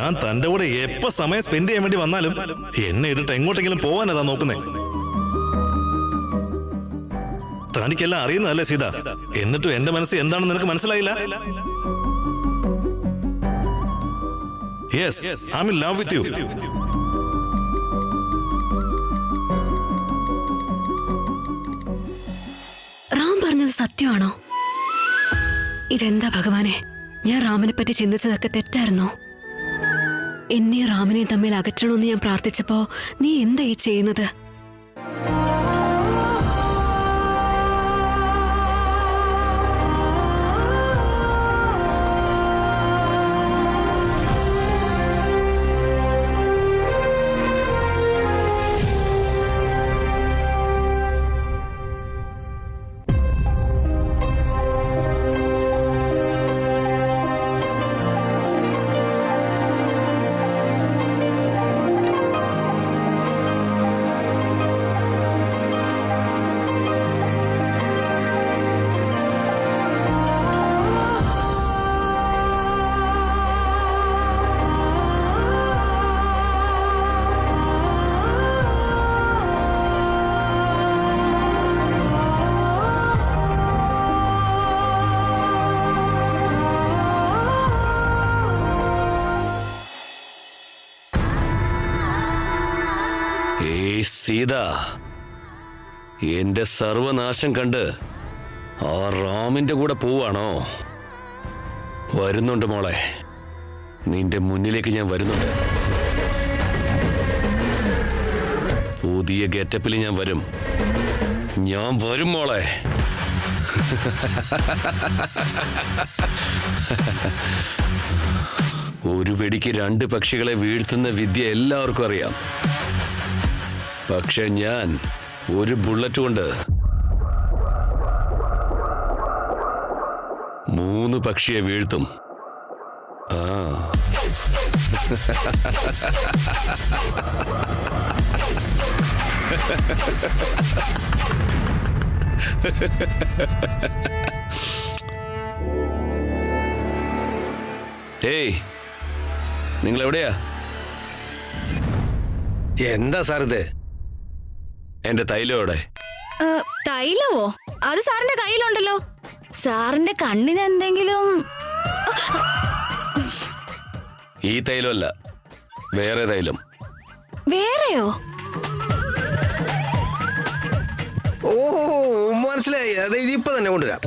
ഞാൻ തന്റെ കൂടെ എപ്പോ സമയം സ്പെൻഡ് ചെയ്യാൻ വേണ്ടി വന്നാലും എന്നെ ഇട്ടിട്ട് എങ്ങോട്ടെങ്കിലും പോവാനതാ നോക്കുന്നേ. തനിക്കെല്ലാം അറിയുന്നതല്ലേ സീത, എന്നിട്ടും എന്റെ മനസ്സ് എന്താണെന്ന് നിനക്ക് മനസ്സിലായില്ല? Yes, I am in love with you. Ram പറഞ്ഞത് സത്യമാണോ? ഇതെന്താ ഭഗവാനെ, ഞാൻ റാമിനെ പറ്റി ചിന്തിച്ചതൊക്കെ തെറ്റായിരുന്നോ? എന്നെ റാമിനെയും തമ്മിൽ അകറ്റണമെന്ന് ഞാൻ പ്രാർത്ഥിച്ചപ്പോ നീ എന്താ ഈ ചെയ്യുന്നത്? സീത, എന്റെ സർവനാശം കണ്ട് ആ റാമിന്റെ കൂടെ പോവാണോ? വരുന്നുണ്ട് മോളെ, നിന്റെ മുന്നിലേക്ക് ഞാൻ വരുന്നുണ്ട്. പുതിയ ഗെറ്റപ്പിൽ ഞാൻ വരും മോളെ. ഒരു വെടിക്ക് 2 പക്ഷികളെ വീഴ്ത്തുന്ന വിദ്യ എല്ലാവർക്കും അറിയാം. പക്ഷെ ഞാൻ ഒരു ബുള്ളറ്റ് കൊണ്ട് 3 പക്ഷിയെ വീഴ്ത്തും. ഏയ്, നിങ്ങൾ എവിടെയാ? എന്താ സാർ ഇത്? എന്റെ തൈലം എവിടെ? തൈലവോ? അത് സാറിന്റെ കയ്യിലുണ്ടല്ലോ. സാറിന്റെ കണ്ണിന് എന്തെങ്കിലും? ഈ തൈലമല്ല, വേറെ തൈലം. വേറെയോ? ഓ, മനസ്സിലായി. അത് ഇതിപ്പോ തന്നെ കൊണ്ടുവരാം.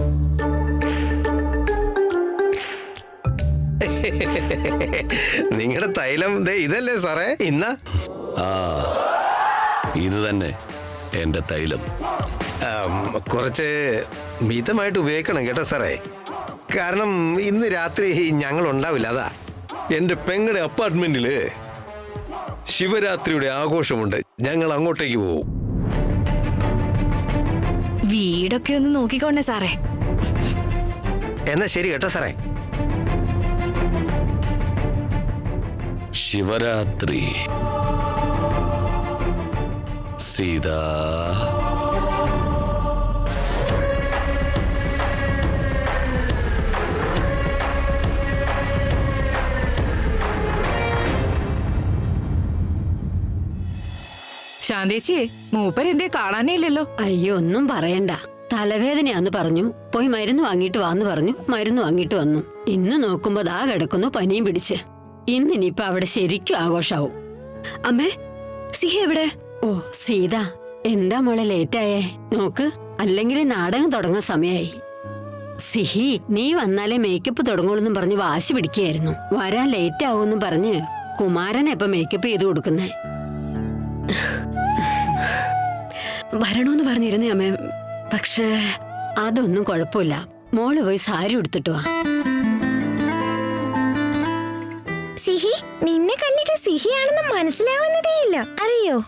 നിങ്ങളുടെ തൈലം ഇതല്ലേ സാറേ? ഇന്ന ഇത് തന്നെ എന്റെ തൈലം. കുറച്ച് മിതമായിട്ട് ഉപയോഗിക്കണം കേട്ടോ സാറേ. കാരണം ഇന്ന് രാത്രി ഞങ്ങൾ ഉണ്ടാവില്ല. അതാ എൻ്റെ പെങ്ങളുടെ അപ്പാർട്ട്മെന്റില് ശിവരാത്രിയുടെ ആഘോഷമുണ്ട്. ഞങ്ങൾ അങ്ങോട്ടേക്ക് പോകും. വീടൊക്കെ ഒന്ന് നോക്കിക്കോണ്ടേ സാറേ. എന്നാ ശരി കേട്ടോ സാറേ. ശിവരാത്രി സീത, ശാന്തേച്ചിയെ, മൂപ്പരെന്തേ കാണാനേ ഇല്ലല്ലോ? അയ്യോ, ഒന്നും പറയണ്ട. തലവേദനയാന്ന് പറഞ്ഞു, പോയി മരുന്ന് വാങ്ങിയിട്ട് വാന്ന് പറഞ്ഞു. മരുന്ന് വാങ്ങിയിട്ട് വന്നു. ഇന്ന് നോക്കുമ്പോ ദാ കിടക്കുന്നു പനിയും പിടിച്ച്. ഇന്നിനിയിപ്പൊ അവിടെ ശരിക്കും ആഘോഷാവും. അമ്മേ, സിഹ എവിടെ? ഓ സീത, എന്താ മോളെ ലേറ്റായേ? നോക്ക്, അല്ലെങ്കിൽ നാടകം തുടങ്ങാൻ സമയായി. സിഹി, നീ വന്നാലേ മേക്കപ്പ് തുടങ്ങുള്ളൂന്നും പറഞ്ഞ് വാശി പിടിക്കുകയായിരുന്നു. വരാൻ ലേറ്റ് ആവുമെന്നും പറഞ്ഞ് കുമാരനെ ഇപ്പൊ മേക്കപ്പ് ചെയ്ത് കൊടുക്കുന്നേ. വരണോന്ന് പറഞ്ഞിരുന്നേ അമ്മേ, പക്ഷേ അതൊന്നും കുഴപ്പമില്ല. മോള് പോയി സാരി ഉടുത്തിട്ട് വാ. സിഹി, നിന്നെ കണ്ടിട്ട് സിഹിയാണെന്ന് മനസ്സിലാവുന്നതേയില്ല, അറിയോ?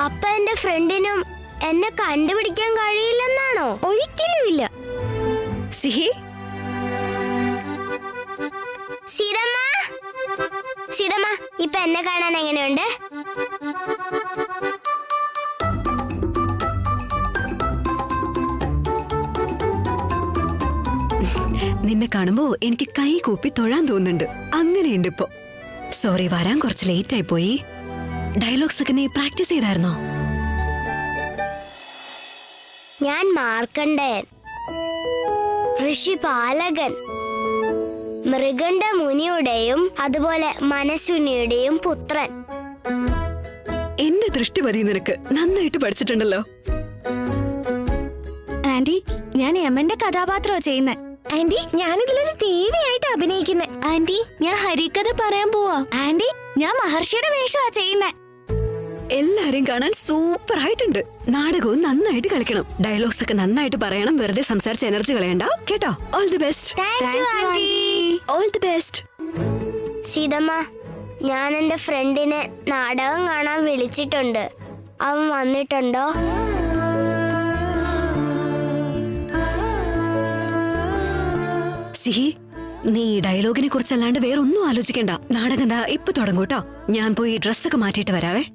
അപ്പ എന്റെ ഫ്രണ്ടിനും എന്നെ കണ്ടുപിടിക്കാൻ കഴിയില്ലെന്നാണോ? ഒരിക്കലുമില്ല. സിഹി, സീതമ്മ, സീതമ്മ, ഇപ്പൊ എന്നെ കാണാൻ എങ്ങനെയുണ്ട്? നിന്നെ കാണുമ്പോ എനിക്ക് കൈ കൂപ്പി തൊഴാൻ തോന്നുന്നുണ്ട്. അങ്ങനെയുണ്ട് ഇപ്പൊ. സോറി, വരാൻ കുറച്ച് ലേറ്റ് ആയി പോയി. ഡയലോഗ്സ് ഒക്കെ നീ പ്രാക്ടീസ് ചെയ്തായിരുന്നോ? ഞാൻ മാർക്കണ്ഡേയൻ, ഋഷിപാലകൻ, മൃഗണ്ഡ മുനിയുടെയും അതുപോലെ മനസുനിയുടെയും പുത്രൻ. എന്റെ ദൃഷ്ടി മതി നിനക്ക്. നന്നായിട്ട് പഠിച്ചിട്ടുണ്ടല്ലോ. ആന്റി, ഞാൻ യമന്റെ കഥാപാത്രമാ ചെയ്യുന്നത്. ആന്റി, ഞാനിതിലൊരു ദേവിയായിട്ട് അഭിനയിക്കുന്നത്. ആന്റി, ഞാൻ ഹരിക്കഥ പറയാൻ പോവാ. ആന്റി, ഞാൻ മഹർഷിയുടെ വേഷമാ ചെയ്യുന്നത്. എല്ലാരെയും കാണാൻ സൂപ്പർ ആയിട്ടുണ്ട്. നാടകവും നന്നായിട്ട് കളിക്കണം. ഡയലോഗ്സ് ഒക്കെ നന്നായിട്ട് പറയണം. വെറുതെ സംസാരിച്ച് എനർജി കളയണ്ട കേട്ടോ. All the best. All the best. Seethamma, ഞാൻ എന്റെ ഫ്രണ്ടിനെ നാടകം കാണാൻ വിളിച്ചിട്ടുണ്ട്. അവൻ വന്നിട്ടുണ്ടോ? സിഹി, നീ ഡയലോഗിനെ കുറിച്ചല്ലാണ്ട് വേറൊന്നും ആലോചിക്കണ്ട. നാടകം ദാ ഇപ്പൊ തുടങ്ങൂട്ടോ. ഞാൻ പോയി ഡ്രസ്സൊക്കെ മാറ്റിയിട്ട് വരാവേ.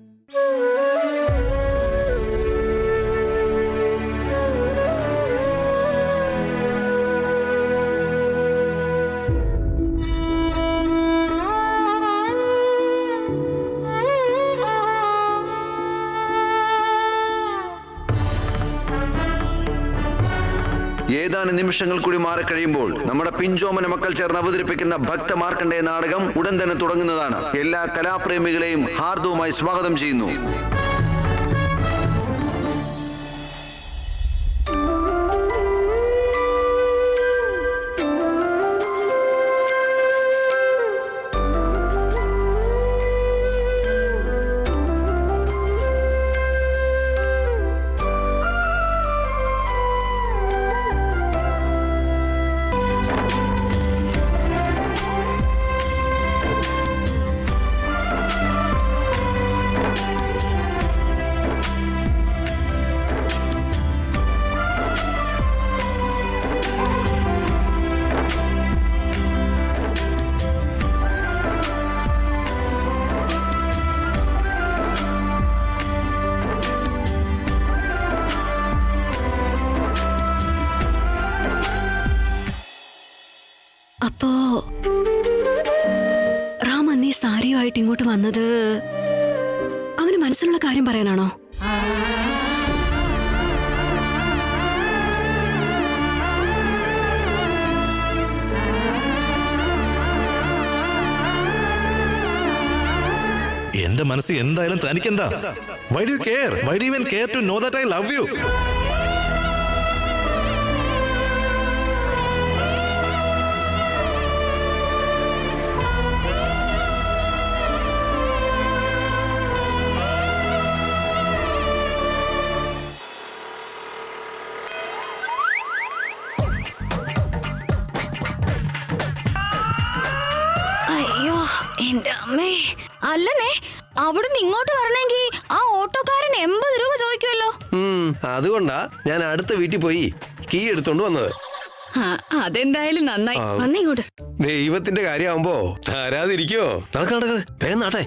ഏതാനും നിമിഷങ്ങൾ കൂടി മാറിക്കഴിയുമ്പോൾ നമ്മുടെ പിഞ്ചോമന മക്കൾ ചേർന്ന് അവതരിപ്പിക്കുന്ന ഭക്ത മാർക്കണ്ഡേയ നാടകം ഉടൻ തന്നെ തുടങ്ങുന്നതാണ്. എല്ലാ കലാപ്രേമികളെയും ഹാർദവുമായി സ്വാഗതം ചെയ്യുന്നു. അപ്പോ റാം അന്നീ സാരിയുമായിട്ട് ഇങ്ങോട്ട് വന്നത് അവന് മനസ്സിലുള്ള കാര്യം പറയാനാണോ? എന്റെ മനസ്സിൽ എന്തായാലും തനിക്കെന്താ? Why do you care? Why do you even care to know that I love you? അയ്യോ എന്റെ അമ്മേ. അല്ലനേ, അവിടുന്ന് ഇങ്ങോട്ട് വരണമെങ്കിൽ ആ ഓട്ടോക്കാരൻ 80 രൂപ ചോദിക്കുമല്ലോ. അതുകൊണ്ടാ ഞാൻ അടുത്ത വീട്ടിൽ പോയി കീ എടുത്തോണ്ട് വന്നത്. അതെന്തായാലും നന്നായി. വന്നിങ്ങോട്ട്. ദൈവത്തിന്റെ കാര്യമാകുമ്പോ തരാതിരിക്കോ? നടക്കണ വേഗം നാട്ടെ.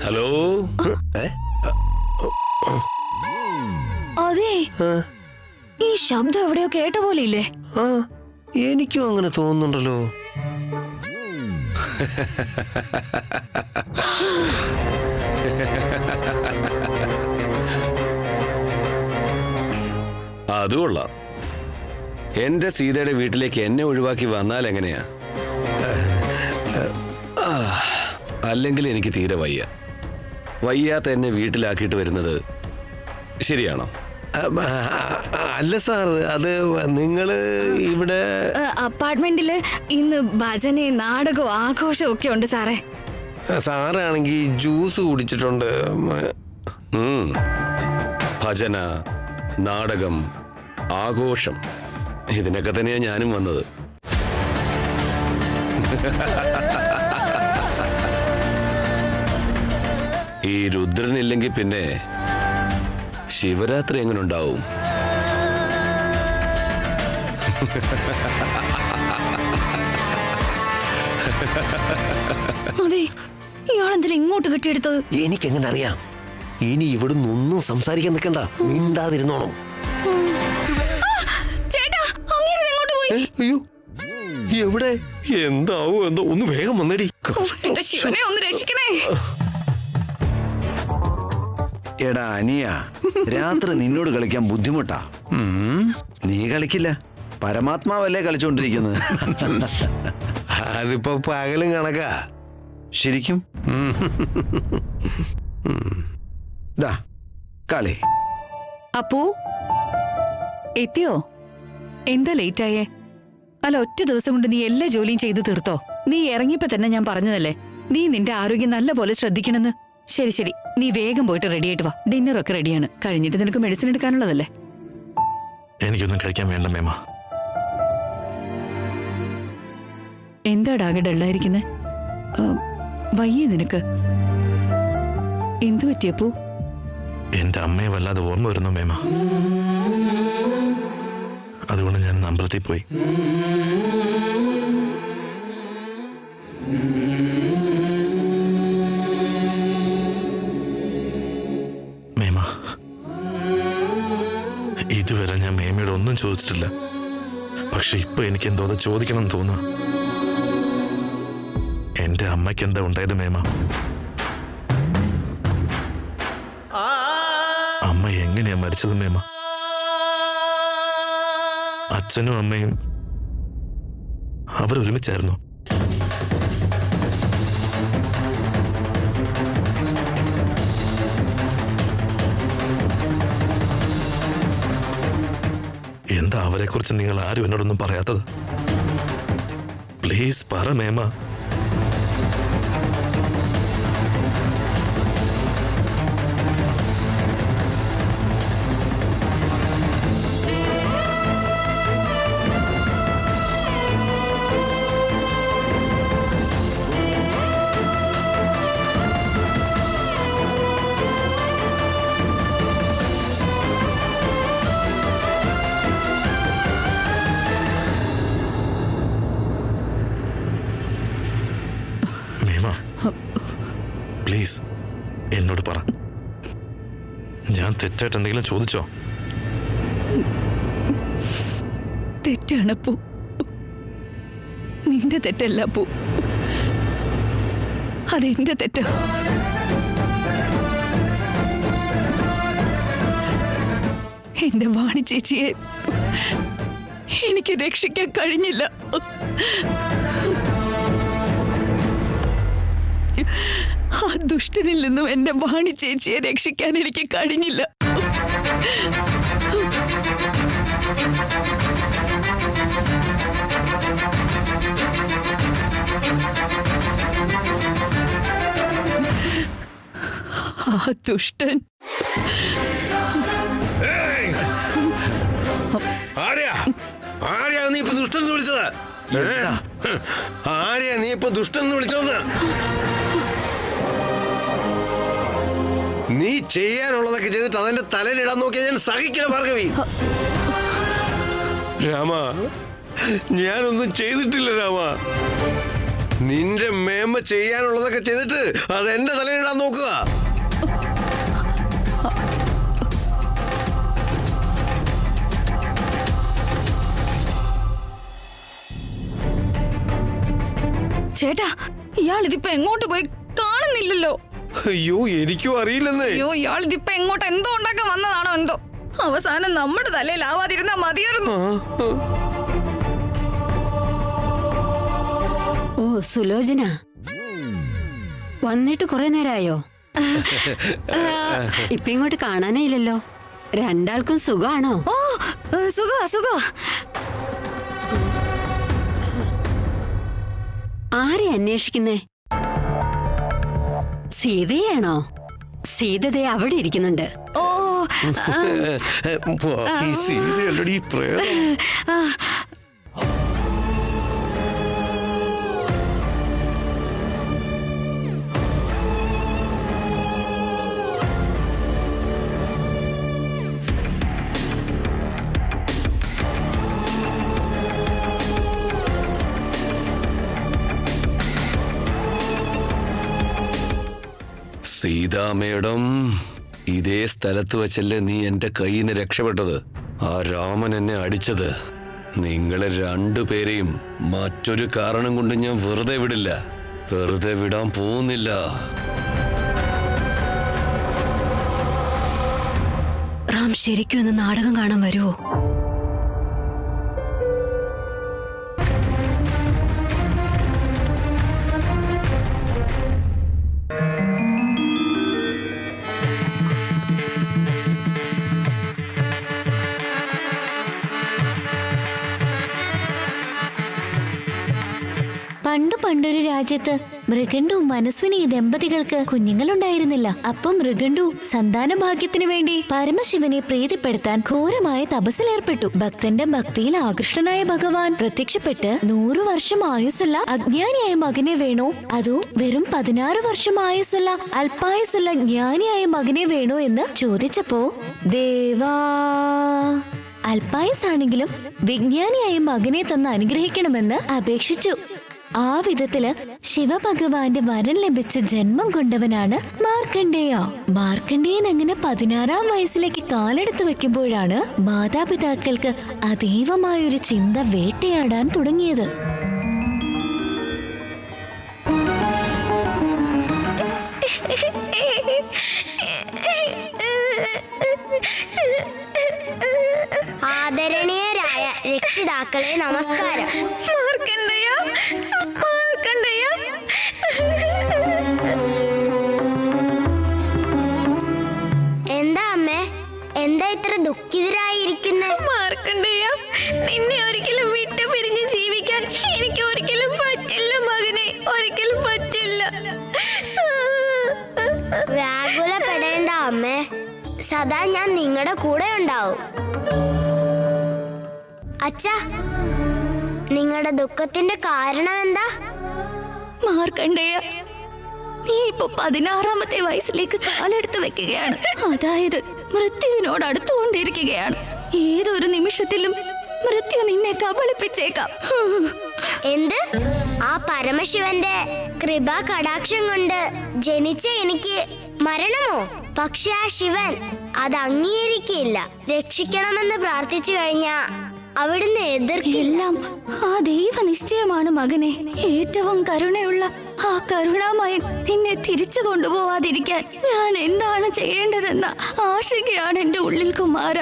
ഹലോ. അതെ, ഈ ശബ്ദം എവിടെയോ കേട്ട പോലെ ഇല്ലേ? എനിക്കും അങ്ങനെ തോന്നുന്നുണ്ടല്ലോ. അതുകൊള്ളാം. എന്റെ സീതയുടെ വീട്ടിലേക്ക് എന്നെ ഒഴിവാക്കി വന്നാൽ എങ്ങനെയാ? അല്ലെങ്കിൽ എനിക്ക് തീരെ വയ്യാത്ത എന്നെ വീട്ടിലാക്കിയിട്ട് വരുന്നത് ശരിയാണോ? അല്ല സാർ, അത് നിങ്ങള് ഇവിടെ അപ്പാർട്ട്മെന്റില് ഇന്ന് ഭജനയും നാടകവും ആഘോഷവും ഒക്കെ ഉണ്ട് സാറേ. സാറാണെങ്കിൽ ജ്യൂസ് കുടിച്ചിട്ടുണ്ട്. ഭജന, നാടകം, ആഘോഷം, ഇതിനൊക്കെ തന്നെയാ ഞാനും വന്നത്. ഈ രുദ്രനില്ലെങ്കിൽ പിന്നെ ശിവരാത്രി എങ്ങനെ ഉണ്ടാവും? അതെ, ഇയാളെന്തിനാ ഇങ്ങോട്ട് കെട്ടിയെടുത്തത്? എനിക്കെങ്ങനെ അറിയാം? ഇനി ഇവിടുന്ന് ഒന്നും സംസാരിക്കാൻ നിൽക്കണ്ട, മിണ്ടാതിരുന്നോണം. ചേട്ടാ, അങ്ങേര് എങ്ങോട്ട് പോയി? അയ്യോ, എവിടെ എന്താവോ എന്തോ ഒന്ന് വേഗം വന്നടി. എന്റെ ശിവനെ ഒന്ന് രക്ഷിക്കണേ. എടാ അനിയ, രാത്രി നിന്നോട് കളിക്കാൻ ബുദ്ധിമുട്ടാ. നീ കളിക്കില്ല, പരമാത്മാവല്ലേ കളിച്ചോണ്ടിരിക്കുന്നത്. അതിപ്പോ പകലും കണക്കാ. ശരിക്കും ദാ കളി. അപ്പോ എത്തിയോ? എന്താ ലേറ്റ് ആയേ? അല്ല, ഒറ്റ ദിവസം കൊണ്ട് നീ എല്ലാ ജോലിയും ചെയ്ത് തീർത്തോ? നീ ഇറങ്ങിയപ്പോ തന്നെ ഞാൻ പറഞ്ഞതല്ലേ നീ നിന്റെ ആരോഗ്യം നല്ല പോലെ ശ്രദ്ധിക്കണമെന്ന്. ശരി ശരി, നീ വേഗം പോയിട്ട് റെഡി ആയിട്ട് വാ. ഡിന്നറൊക്കെ റെഡിയാണ്. കഴിഞ്ഞിട്ട് നിനക്ക് മെഡിസിൻ എടുക്കാനുള്ളതല്ലേ. എനിക്കൊന്നും കഴിക്കാൻ വേണ്ട മേമ. എന്താടാകെ ഡള്ളായിരിക്കുന്നെ? വയ്യേ നിനക്ക്? എന്തു പറ്റിയപ്പോ? എന്റെ അമ്മയെ വല്ലാതെ ഓർമ്മ വരുന്നു മേമ. അതുകൊണ്ട് ഞാൻ അമ്പലത്തിൽ പോയി. മേമ, ഇതുവരെ ഞാൻ മേമയോട് ഒന്നും ചോദിച്ചിട്ടില്ല. പക്ഷെ ഇപ്പൊ എനിക്ക് എന്തോ ചോദിക്കണം എന്ന് തോന്നുക. എന്റെ അമ്മയ്ക്ക് എന്താ ഉണ്ടായത് മേമ? അമ്മ എങ്ങനെയാ മരിച്ചത് മേമ? അച്ഛനും അമ്മയും അവരൊരുമിച്ചായിരുന്നു. എന്താ അവരെ കുറിച്ച് നിങ്ങൾ ആരും എന്നോടൊന്നും പറയാത്തത്? പ്ലീസ് പറ മേമ. പ്ലീസ് എന്നോട് പറ. ഞാൻ തെറ്റായിട്ട് എന്തെങ്കിലും ചോദിച്ചോ? തെറ്റാണപ്പൂ. നിന്റെ തെറ്റല്ല അപ്പൂ, അതെന്റെ തെറ്റാ. എന്റെ വാണി ചേച്ചിയെ എനിക്ക് രക്ഷിക്കാൻ കഴിഞ്ഞില്ല. ആ ദുഷ്ടനിൽ നിന്നും എന്റെ വാണി ചേച്ചിയെ രക്ഷിക്കാൻ എനിക്ക് കഴിഞ്ഞില്ല. ആ ദുഷ്ടൻ ആരെയാ നീ ഇപ്പൊ ദുഷ്ടൻ എന്ന് വിളിച്ചത്? ആരെയാ നീ ഇപ്പൊ ദുഷ്ടൻ എന്ന് വിളിച്ചതെന്ന്? നീ ചെയ്യാനുള്ളതൊക്കെ ചെയ്തിട്ട് അതെന്റെ തലയിലിടാൻ നോക്കിയാൽ ഞാൻ സഹിക്കില്ല ഭാർഗവി. രാമ, ഞാനൊന്നും ചെയ്തിട്ടില്ല രാമ. നിന്റെ മേമ്മ ചെയ്യാനുള്ളതൊക്കെ ചെയ്തിട്ട് അത് എന്റെ തലയിലിടാൻ നോക്കുക. ചേട്ടാ, ഇയാൾ ഇതിപ്പോ എങ്ങോട്ട് പോയി കാണുന്നില്ലല്ലോ. അയ്യോ, എനിക്കും അറിയില്ലെന്നേ. അയ്യോ, ഇയാൾ ഇതിപ്പോ എങ്ങോട്ട് എന്തോ ഉണ്ടാക്കാൻ വന്നതാണോ എന്തോ. അവസാനം നമ്മുടെ തലയിലാവാതിരുന്നാ മതിയായിരുന്നു. ഓ സുലോചന, വന്നിട്ട് കുറെ നേരമായോ? ഇപ്പൊ ഇങ്ങോട്ട് കാണാനേ ഇല്ലല്ലോ. രണ്ടാൾക്കും സുഖാണോ? ഓ, സുഖമാ. ആരെ അന്വേഷിക്കുന്നേ? സീതയാണോ? സീതയെ അവിടെ ഇരിക്കുന്നുണ്ട്. ഓ, സീതാ മേഡം, ഇതേ സ്ഥലത്ത് വെച്ചല്ലേ നീ എന്റെ കയ്യിൽ നിന്ന് രക്ഷപ്പെട്ടത്? ആ രാമൻ എന്നെ അടിച്ചത്. നിങ്ങളെ രണ്ടുപേരെയും മറ്റൊരു കാരണം കൊണ്ട് ഞാൻ വെറുതെ വിടില്ല. വെറുതെ വിടാൻ പോകുന്നില്ല. റാം ശരിക്കും ഒന്ന് നാടകം കാണാൻ വരുമോ? പണ്ടൊരു രാജ്യത്ത് മൃഗണ്ടു മനസ്വിനി ദമ്പതികൾക്ക് കുഞ്ഞുങ്ങളുണ്ടായിരുന്നില്ല. അപ്പം മൃഗണ്ടു സന്താന ഭാഗ്യത്തിനു വേണ്ടി പരമശിവനെ പ്രീതിപ്പെടുത്താൻ ഘോരമായ തപസ്സിലേർപ്പെട്ടു. ഭക്തന്റെ ഭക്തിയിൽ ആകൃഷ്ടനായ ഭഗവാൻ പ്രത്യക്ഷപ്പെട്ട് 100 വർഷം ആയുസ്സുള്ള അജ്ഞാനിയായ മകനെ വേണോ അതോ വെറും 16 വർഷം ആയുസ്സുള്ള അല്പായുസ്സുള്ള ജ്ഞാനിയായ മകനെ വേണോ എന്ന് ചോദിച്ചപ്പോ ദേവാ അല്പായുസാണെങ്കിലും വിജ്ഞാനിയായ മകനെ തന്ന് അനുഗ്രഹിക്കണമെന്ന് അപേക്ഷിച്ചു. ആ വിധത്തില് ശിവഭഗവാന്റെ വരം ലഭിച്ച ജന്മം കൊണ്ടവനാണ് മാർക്കണ്ഡേയ. മാർക്കണ്ഡേയൻ അങ്ങനെ 16-ാം വയസ്സിലേക്ക് കാലെടുത്തു വെക്കുമ്പോഴാണ് മാതാപിതാക്കൾക്ക് അതീവമായൊരു ചിന്ത വേട്ടയാടാൻ തുടങ്ങിയത്. ആദരണീയരായ രക്ഷിതാക്കളെ നമസ്കാരം. എന്താ അമ്മേ, എന്താ ഇത്ര ദുഃഖിതരായിരിക്കുന്നേ? മാർക്കണ്ഡേയ, നിന്നെ ഒരിക്കലും വിട്ടു പിരിഞ്ഞ് ജീവിക്കാൻ എനിക്ക് ഒരിക്കലും പറ്റില്ല മകനെ, ഒരിക്കലും പറ്റില്ല. വ്യാകുലപ്പെടേണ്ട അമ്മേ, സദാ ഞാൻ നിങ്ങളുടെ കൂടെ ഉണ്ടാവും. അച്ഛാ, നിങ്ങളുടെ ദുഃഖത്തിന്റെ കാരണം എന്താ? മാർക്കണ്ഡേയ, നീ ഇപ്പൊ 16-ാമത്തെ വയസ്സിലേക്ക് കാലെടുത്ത് വെക്കുകയാണ്. അതായത് മൃത്യുവിനോട് അടുത്തുകൊണ്ടിരിക്കുകയാണ്. ഏതൊരു നിമിഷത്തിലും മൃത്യു നിന്നെ കബളിപ്പിച്ചേക്കാം. എന്ത്? ആ പരമശിവന്റെ കൃപ കടാക്ഷം കൊണ്ട് ജനിച്ച എനിക്ക് മരണമോ? പക്ഷെ ആ ശിവൻ അത് അംഗീകരിക്കില്ല. രക്ഷിക്കണമെന്ന് പ്രാർത്ഥിച്ചു കഴിഞ്ഞാ അവിടുന്ന് എല്ലാം ആ ദൈവ നിശ്ചയമാണ് മകനെ. ഏറ്റവും കരുണയുള്ള ആ കരുണാമയൻ നിന്നെ തിരിച്ചു കൊണ്ടുപോവാതിരിക്കാൻ ഞാൻ എന്താണ് ചെയ്യേണ്ടതെന്ന ആശങ്കയാണ് എന്റെ ഉള്ളിൽ കുമാര.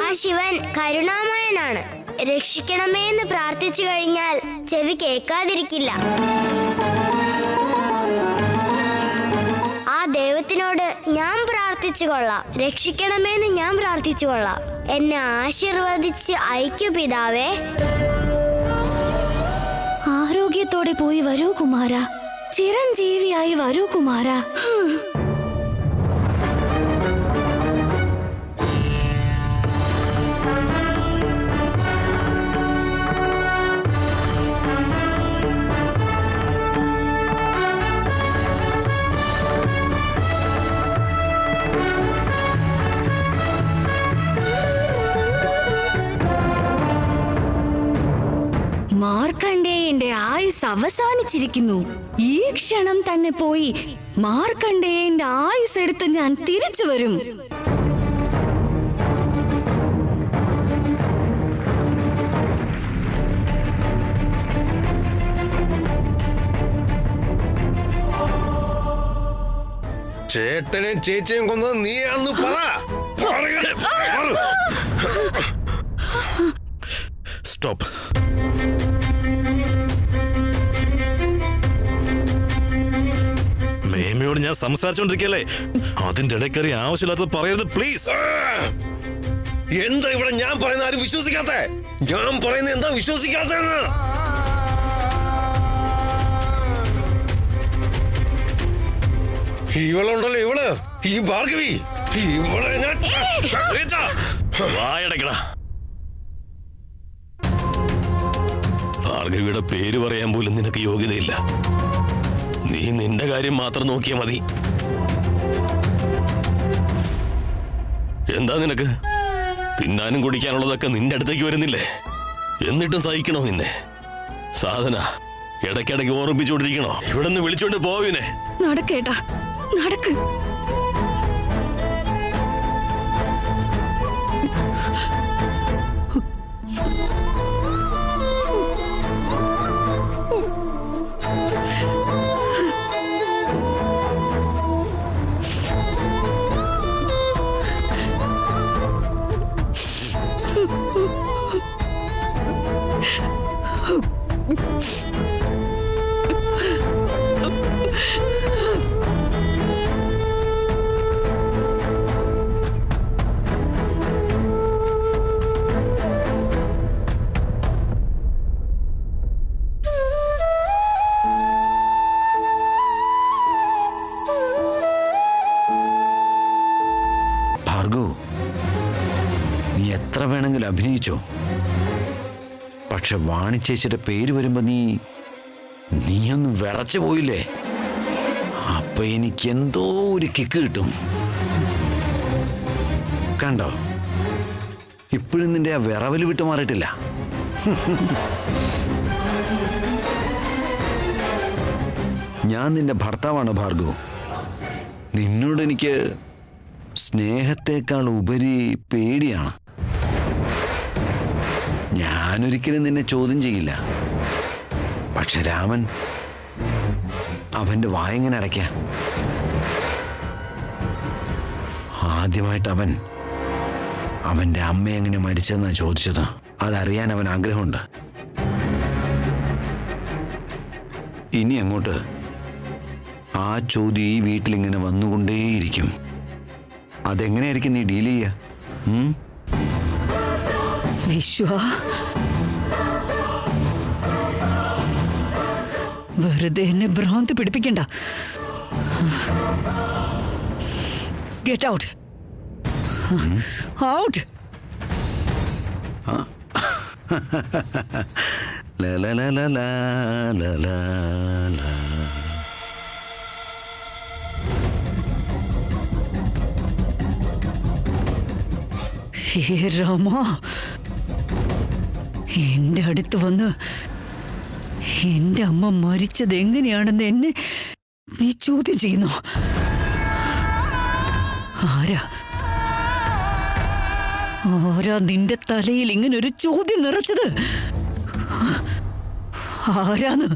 ആ ശിവൻ കരുണാമയനാണ്. രക്ഷിക്കണമേ എന്ന് പ്രാർത്ഥിച്ചു കഴിഞ്ഞാൽ ചെവി കേൾക്കാതിരിക്കില്ല. ആ ദൈവത്തിനോട് ഞാൻ പ്രാർത്ഥിച്ചു കൊള്ളാം. രക്ഷിക്കണമെന്ന് ഞാൻ പ്രാർത്ഥിച്ചു കൊള്ളാം. എന്നെ ആശീർവദിച്ച് അയക്കൂ പിതാവേ. ആരോഗ്യത്തോടെ പോയി വരൂ കുമാര, ചിരഞ്ജീവിയായി വരൂ കുമാര. മാർക്കണ്ഡേയന്റെ ആയുസ് അവസാനിച്ചിരിക്കുന്നു. ഈ ക്ഷണം തന്നെ പോയി മാർക്കണ്ഡേയന്റെ ആയുസ് എടുത്ത് ഞാൻ തിരിച്ചു വരും. ചേട്ടനെയും ചേച്ചിയും കൊന്നത് നീയാണെന്ന് പറ. സ്റ്റോപ്പ്. മേമയോട് ഞാൻ സംസാരിച്ചോണ്ടിരിക്കല്ലേ, അതിന്റെ ഇടയ്ക്കറി ആവശ്യമില്ലാത്തത് പറയരുത് പ്ലീസ്. എന്താ ഇവിടെ ഞാൻ പറയുന്ന ആരും വിശ്വസിക്കാത്ത? ഞാൻ പറയുന്നത് എന്താ വിശ്വസിക്കാത്തതെന്ന്? ഇവളുണ്ടല്ലോ, ഇവള് ഈ ഭാർഗവി, ഇവളെ ഞാൻ വായടക്കടാ. ഭാർഗവിയുടെ പേര് പറയാൻ പോലും നിനക്ക് യോഗ്യതയില്ല. നീ നിന്റെ കാര്യം മാത്രം നോക്കിയാ മതി. എന്താ നിനക്ക്? തിന്നാനും കുടിക്കാനുള്ളതൊക്കെ നിന്റെ അടുത്തേക്ക് വരുന്നില്ലേ? എന്നിട്ടും സഹിക്കണോ നിന്നെ? സാധന ഇടയ്ക്കിടയ്ക്ക് ഓർമ്മിപ്പിച്ചുകൊണ്ടിരിക്കണോ? ഇവിടെ നിന്ന് വിളിച്ചോണ്ട് പോവിനെ. നടക്കേട്ടാ, നടക്ക്. പോലെ അഭിനയിച്ചോ? പക്ഷെ വാണിച്ചേച്ചിയുടെ പേര് വരുമ്പോ നീയൊന്ന് വിറച്ചു പോയില്ലേ? അപ്പൊ എനിക്ക് എന്തോ ഒരു കിക്ക് കിട്ടും. കണ്ടോ, ഇപ്പോഴും നിന്റെ ആ വിറവല് വിട്ടു മാറിയിട്ടില്ല. ഞാൻ നിന്റെ ഭർത്താവാണ് ഭാർഗവ്. നിന്നോട് എനിക്ക് സ്നേഹത്തെക്കാൾ ഉപരി പേടിയാണ്. ഞാനൊരിക്കലും നിന്നെ ചോദ്യം ചെയ്യില്ല. പക്ഷെ രാമൻ, അവന്റെ വായെങ്ങനെ അടയ്ക്ക? ആദ്യമായിട്ട് അവന്റെ അമ്മ എങ്ങനെ മരിച്ചെന്നാ ചോദിച്ചത്. അതറിയാൻ അവൻ ആഗ്രഹമുണ്ട്. ഇനി അങ്ങോട്ട് ആ ചോദ്യം ഈ വീട്ടിലിങ്ങനെ വന്നുകൊണ്ടേയിരിക്കും. അതെങ്ങനെയായിരിക്കും നീ ഡീൽ ചെയ്യുക? വിശ്വ, വെറുതെ എന്നെ ഭ്രാന്ത് പിടിപ്പിക്കണ്ട. Get out. Out. Hey Rama, എന്റെ അടുത്ത് വന്ന് എന്റെ അമ്മ മരിച്ചത് എങ്ങനെയാണെന്ന് എന്നെ നീ ചോദ്യം ചെയ്യുന്നു. ആരാ നിന്റെ തലയിൽ ഇങ്ങനെ ഒരു ചോദ്യം നിറച്ചത്? ആരാന്ന്